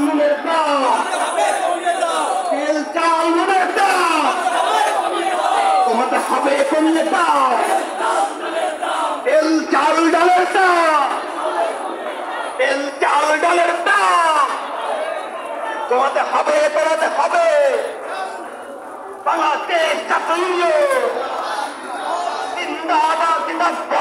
নুনের দাম, তেল চাল নুনের দাম কমাতে হবে কমিয়ে দাও। তেল চাল ডালের দাম, তেল চাল ডালের দাম কমাতে হবে কমাতে হবে। বাংলাদেশ জাতীয় জিন্দাবাদ জিন্দাবাদ।